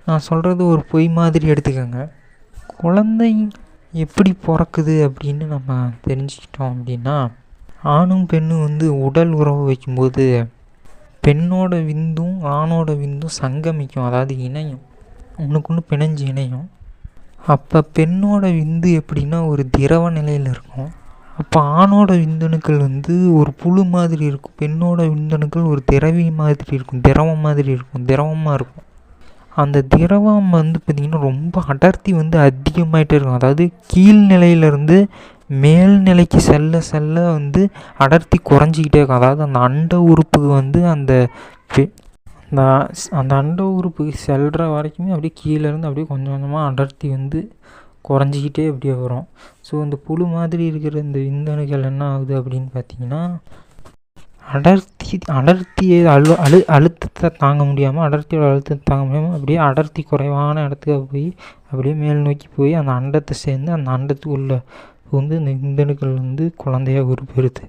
நான் சொல்கிறது ஒரு பொய் மாதிரி எடுத்துக்கோங்க. குழந்தை எப்படி பிறக்குது அப்படின்னு நம்ம தெரிஞ்சுக்கிட்டோம் அப்படின்னா, ஆணும் பெண்ணும் வந்து உடல் உறவு வைக்கும்போது பெண்ணோட விந்தும் ஆணோட விந்தும் சங்கமிக்கும், அதாவது இணையும், ஒன்றுக்கு ஒன்று பிணைஞ்சு இணையும். அப்போ பெண்ணோட விந்து எப்படின்னா ஒரு திரவ நிலையில் இருக்கும். அப்போ ஆணோட விந்தணுக்கள் வந்து ஒரு புழு மாதிரி இருக்கும், பெண்ணோட விந்தணுக்கள் ஒரு திரவி மாதிரி இருக்கும், திரவமாக இருக்கும். அந்த திரவம் வந்து பார்த்திங்கன்னா ரொம்ப அடர்த்தி வந்து அதிகமாகிட்டே இருக்கும். அதாவது கீழ்நிலையிலேருந்து மேல்நிலைக்கு செல்ல செல்ல வந்து அடர்த்தி குறைஞ்சிக்கிட்டே இருக்கும். அதாவது அந்த அண்ட உறுப்புக்கு வந்து அந்த அண்ட உறுப்புக்கு செல்கிற வரைக்குமே அப்படியே கீழேருந்து அப்படியே கொஞ்சம் கொஞ்சமாக அடர்த்தி வந்து குறைஞ்சிக்கிட்டே அப்படியே வரும். ஸோ இந்த புழு மாதிரி இருக்கிற இந்த விந்தணுக்கள் என்ன ஆகுது அப்படின்னு பார்த்தீங்கன்னா, அடர்த்தியை அழுத்தத்தை தாங்க முடியாமல் அப்படியே அடர்த்தி குறைவான இடத்துக்கு போய் அப்படியே மேல் நோக்கி போய் அந்த அண்டத்தை சேர்ந்து அந்த அண்டத்துக்குள்ளே வந்து இந்த விந்தணுக்கள் வந்து குழந்தையாக உருப்பெறுது.